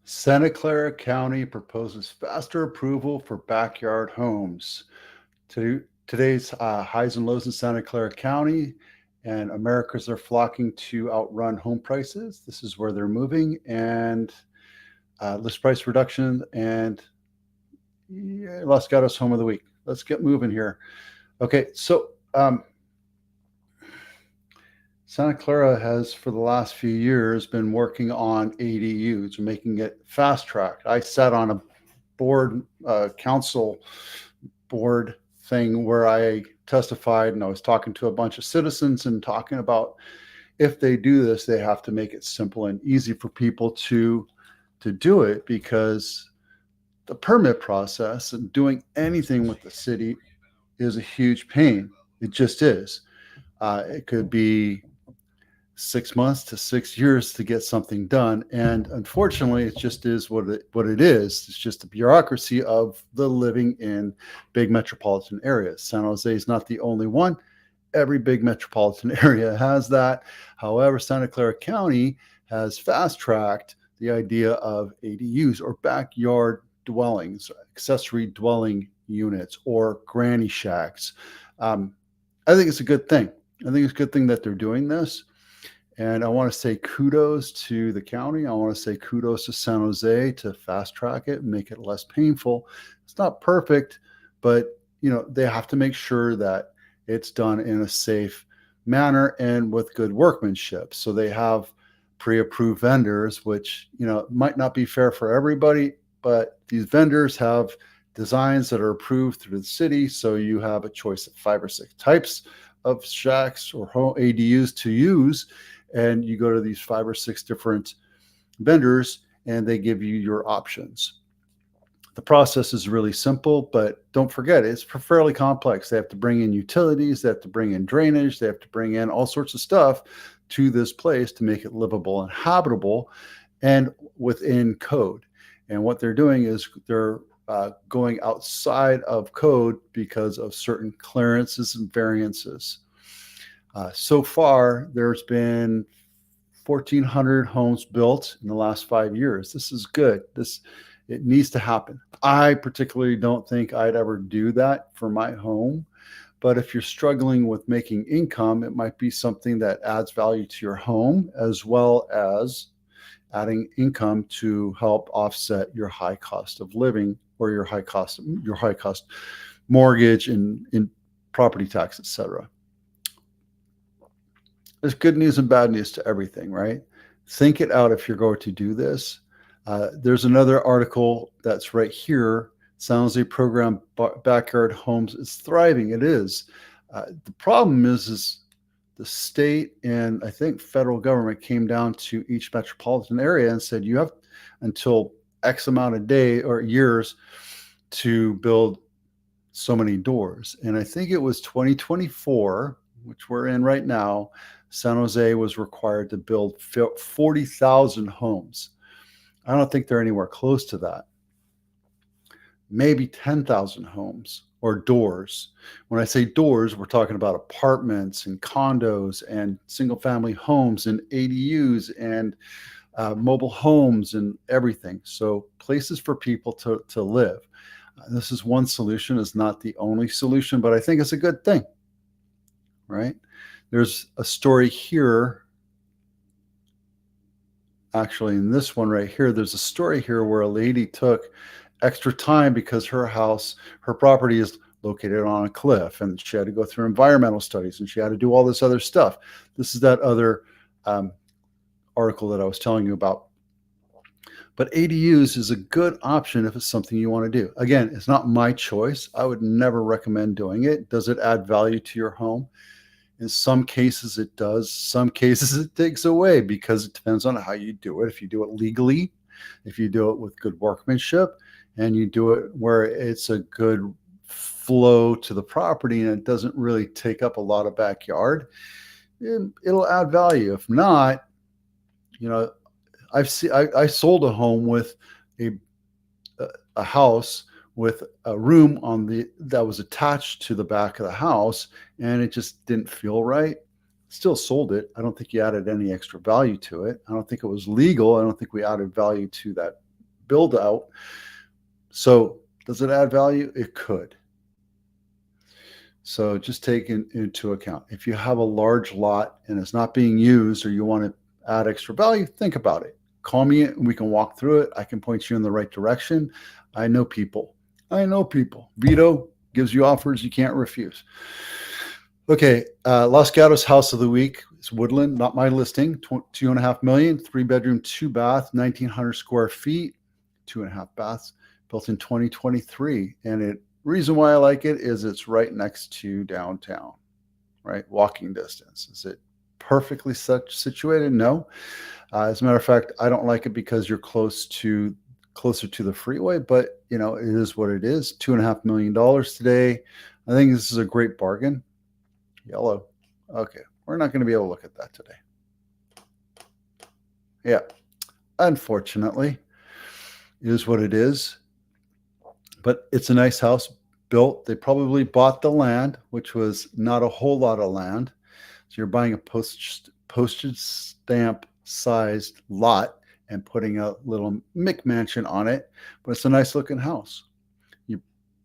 Santa Clara County proposes faster approval for backyard homes. Today's highs and lows in Santa Clara County, and Americans are flocking to outrun home prices. This is where they're moving, and list price reduction, and yeah, Los Gatos home of the week. Let's get moving here. Okay, so Santa Clara has, for the last few years, been working on ADUs, making it fast tracked. I sat on a council board thing where I testified and I was talking to a bunch of citizens and talking about if they do this, they have to make it simple and easy for people to do it, because the permit process and doing anything with the city is a huge pain. It just is. It could be 6 months to 6 years to get something done, and unfortunately, it just is what it is. It's just the bureaucracy of the living in big metropolitan areas. San Jose is not the only one. Every big metropolitan area has that. However, Santa Clara County has fast tracked the idea of ADUs, or backyard dwellings, accessory dwelling units, or granny shacks. I think it's a good thing. I think it's a good thing that they're doing this. And I want to say kudos to the county. I want to say kudos to San Jose to fast track it and make it less painful. It's not perfect, but they have to make sure that it's done in a safe manner and with good workmanship. So they have pre-approved vendors, which might not be fair for everybody, but these vendors have designs that are approved through the city. So you have a choice of 5 or 6 types of shacks or ADUs to use, and you go to these 5 or 6 different vendors and they give you your options. The process is really simple, but don't forget, it's fairly complex. They have to bring in utilities, they have to bring in drainage, they have to bring in all sorts of stuff to this place to make it livable and habitable and within code. And what they're doing is they're going outside of code because of certain clearances and variances. So far, there's been 1,400 homes built in the last 5 years. This is good. It needs to happen. I particularly don't think I'd ever do that for my home, but if you're struggling with making income, it might be something that adds value to your home, as well as adding income to help offset your high cost of living, or your high cost mortgage and property tax, etc. There's good news and bad news to everything, right? Think it out if you're going to do this. There's another article that's right here. San Jose program backyard homes is thriving. It is. The problem is the state and I think federal government came down to each metropolitan area and said you have until X amount of days or years to build so many doors. And I think it was 2024, which we're in right now, San Jose was required to build 40,000 homes. I don't think they're anywhere close to that. Maybe 10,000 homes or doors. When I say doors, we're talking about apartments and condos and single family homes and ADUs and mobile homes and everything. So places for people to live. This is one solution. It's not the only solution, but I think it's a good thing, right? There's a story here. Actually, in this one right here, there's a story here where a lady took extra time because her property is located on a cliff, and she had to go through environmental studies and she had to do all this other stuff. This is that other article that I was telling you about. But ADUs is a good option if it's something you want to do. Again, it's not my choice. I would never recommend doing it. Does it add value to your home? In some cases it does. Some cases it takes away, because it depends on how you do it. If you do it legally, if you do it with good workmanship, and you do it where it's a good flow to the property and it doesn't really take up a lot of backyard, it'll add value. If not, I sold a home with a house with a room that was attached to the back of the house, and it just didn't feel right. Still sold it. I don't think you added any extra value to it. I don't think it was legal. I don't think we added value to build out. So does it add value? It could. So just take into account. If you have a large lot and it's not being used, or you want to add extra value, think about it. Call me and we can walk through it. I can point you in the right direction. I know people. Vito gives you offers you can't refuse. Okay, Los Gatos house of the week is Woodland, not my listing. 2.5 million, 3-bedroom, 2-bath, 1,900 square feet, 2.5 baths, built in 2023. And reason why I like it is it's right next to downtown, right? Walking distance. Is it perfectly situated? No. As a matter of fact, I don't like it because you're closer to the freeway, but it is what it is. $2.5 million today. I think this is a great bargain. Yellow. Okay, we're not going to be able to look at that today. Yeah, unfortunately, it is what it is. But it's a nice house built. They probably bought the land, which was not a whole lot of land. So you're buying a postage stamp sized lot and putting a little McMansion on it. But it's a nice looking house. You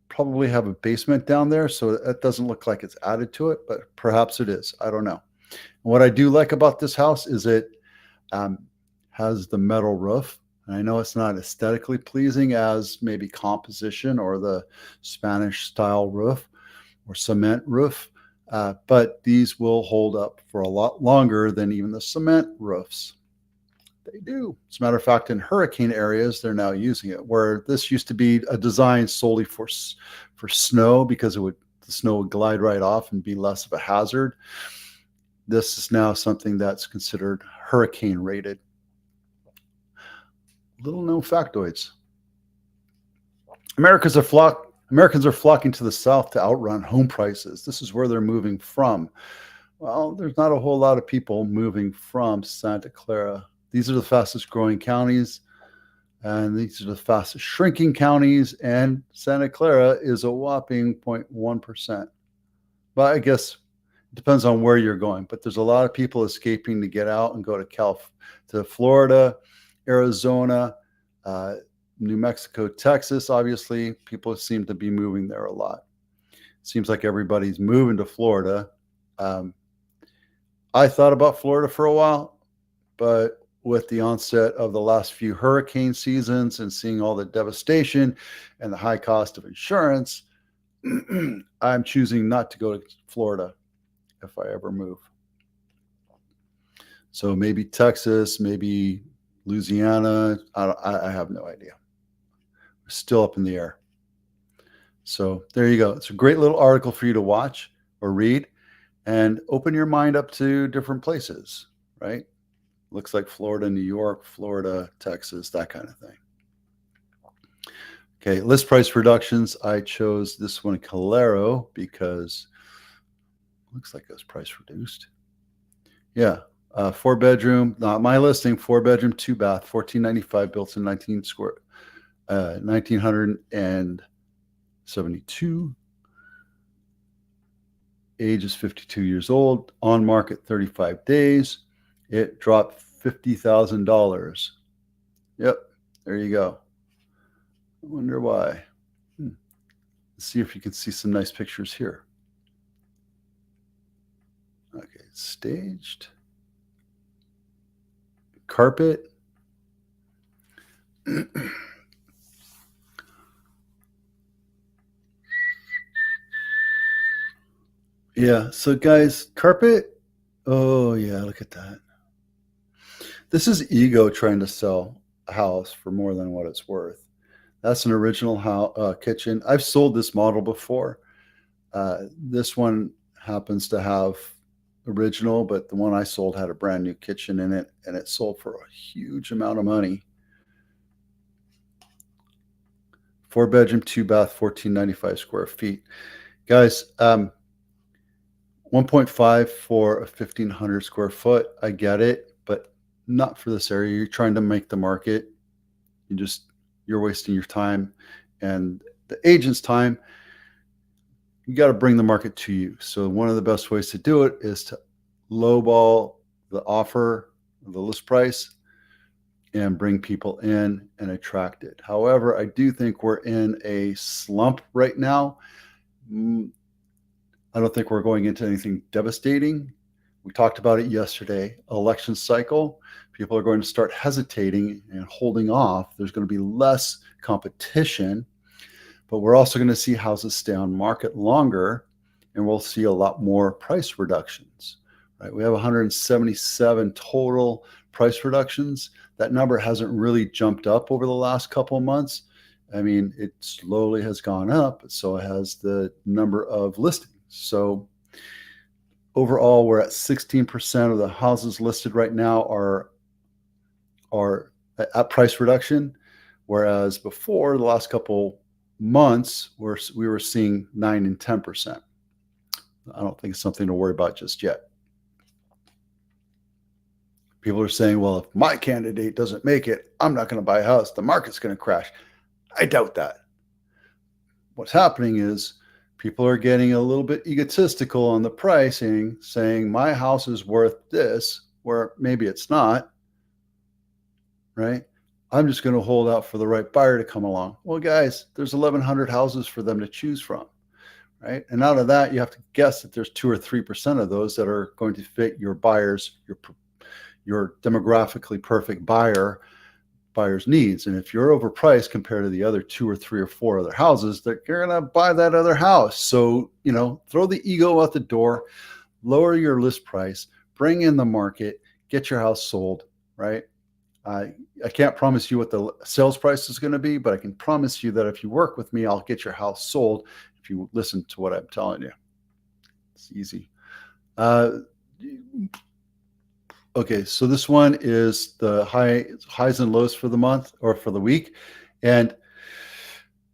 probably have a basement down there, so that doesn't look like it's added to it, but perhaps it is. I don't know. What I do like about this house is it has the metal roof. I know it's not aesthetically pleasing as maybe composition or the Spanish style roof or cement roof, but these will hold up for a lot longer than even the cement roofs. They do. As a matter of fact, in hurricane areas, they're now using it, where this used to be a design solely for snow, because the snow would glide right off and be less of a hazard. This is now something that's considered hurricane rated. Little known factoids. Americans are flocking to the South to outrun home prices. This is where they're moving from. Well, there's not a whole lot of people moving from Santa Clara. These are the fastest growing counties, and these are the fastest shrinking counties, and Santa Clara is a whopping 0.1%. But I guess it depends on where you're going. But there's a lot of people escaping to get out and go to Florida, Arizona, New Mexico, Texas. Obviously, people seem to be moving there a lot. Seems like everybody's moving to Florida. I thought about Florida for a while, but with the onset of the last few hurricane seasons and seeing all the devastation and the high cost of insurance, I'm choosing not to go to Florida if I ever move. So maybe Texas, maybe Louisiana. I have no idea. We're still up in the air. So there you go. It's a great little article for you to watch or read and open your mind up to different places, right? Looks like Florida, New York, Florida, Texas, that kind of thing. Okay, list price reductions. I chose this one, Calero, because it looks like it was price reduced. Yeah, 4-bedroom, not my listing, 4-bedroom, 2-bath, $1,495, built in 1972. Age is 52 years old. On market 35 days. It dropped $50,000. Yep, there you go. I wonder why. Let's see if you can see some nice pictures here. Okay, staged. Carpet. Yeah, so guys, carpet. Oh, yeah, look at that. This is ego trying to sell a house for more than what it's worth. That's an original kitchen. I've sold this model before. This one happens to have original, but the one I sold had a brand new kitchen in it, and it sold for a huge amount of money. 4-bedroom, 2-bath, 1,495 square feet. Guys, 1.5 for a 1,500 square foot. I get it, but not for this area. You're trying to make the market. You're wasting your time and the agent's time. You got to bring the market to you. So one of the best ways to do it is to lowball the offer, the list price, and bring people in and attract it. However, I do think we're in a slump right now. I don't think we're going into anything devastating. We talked about it yesterday. Election cycle, people are going to start hesitating and holding off. There's going to be less competition, but we're also going to see houses stay on market longer, and we'll see a lot more price reductions. Right? We have 177 total price reductions. That number hasn't really jumped up over the last couple of months. I mean, it slowly has gone up, but so has the number of listings. So overall, we're at 16% of the houses listed right now are at price reduction, whereas before the last couple months, we were seeing 9 and 10%. I don't think it's something to worry about just yet. People are saying, well, if my candidate doesn't make it, I'm not going to buy a house. The market's going to crash. I doubt that. What's happening is people are getting a little bit egotistical on the pricing, saying my house is worth this, where maybe it's not, right? I'm just going to hold out for the right buyer to come along. Well, guys, there's 1,100 houses for them to choose from, right? And out of that, you have to guess that there's 2 or 3% of those that are going to fit your buyers, your demographically perfect buyer's needs. And if you're overpriced compared to the other 2 or 3 or 4 other houses, they're going to buy that other house. So, throw the ego out the door, lower your list price, bring in the market, get your house sold, right? I can't promise you what the sales price is going to be, but I can promise you that if you work with me, I'll get your house sold if you listen to what I'm telling you. It's easy. Okay, so this one is the highs and lows for the month or for the week. And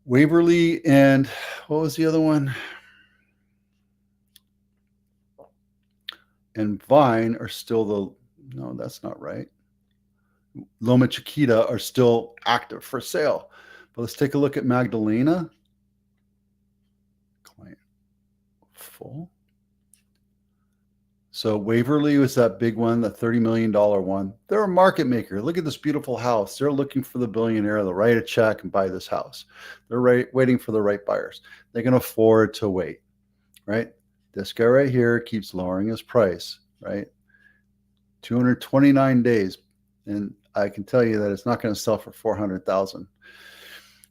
Waverly and what was the other one? And Vine are still no, that's not right. Loma Chiquita are still active for sale. But let's take a look at Magdalena. Client full. So Waverly was that big one, the $30 million one. They're a market maker. Look at this beautiful house. They're looking for the billionaire to write a check and buy this house. They're waiting for the right buyers. They can afford to wait, right? This guy right here keeps lowering his price, right? 229 days. And I can tell you that it's not going to sell for $400,000.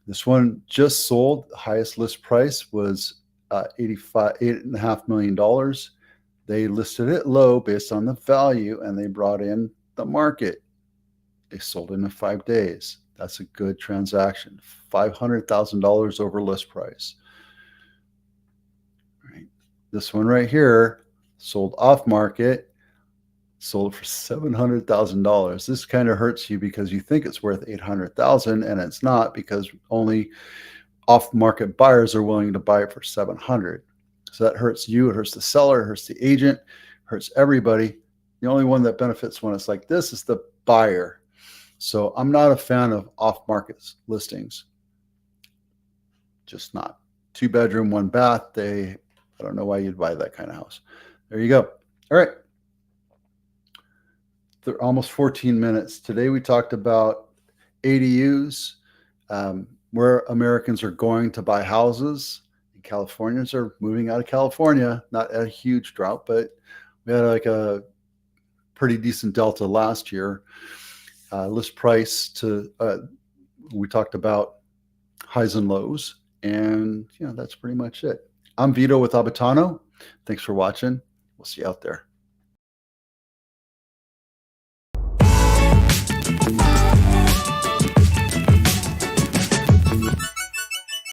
This one just sold. The highest list price was $8.5 million. They listed it low based on the value, and they brought in the market. They sold in 5 days. That's a good transaction. $500,000 over list price. Right. This one right here sold off market, sold for $700,000. This kind of hurts you because you think it's worth $800,000, and it's not, because only off-market buyers are willing to buy it for $700,000. So that hurts you, it hurts the seller, it hurts the agent, it hurts everybody. The only one that benefits when it's like this is the buyer. So I'm not a fan of off-market listings. Just not. 2-bedroom, 1 bath. I don't know why you'd buy that kind of house. There you go. All right. They're almost 14 minutes. Today we talked about ADUs, where Americans are going to buy houses. Californians are moving out of California, not a huge drought, but we had like a pretty decent delta last year. List price we talked about highs and lows, and that's pretty much it. I'm Vito with Abitano. Thanks for watching. We'll see you out there.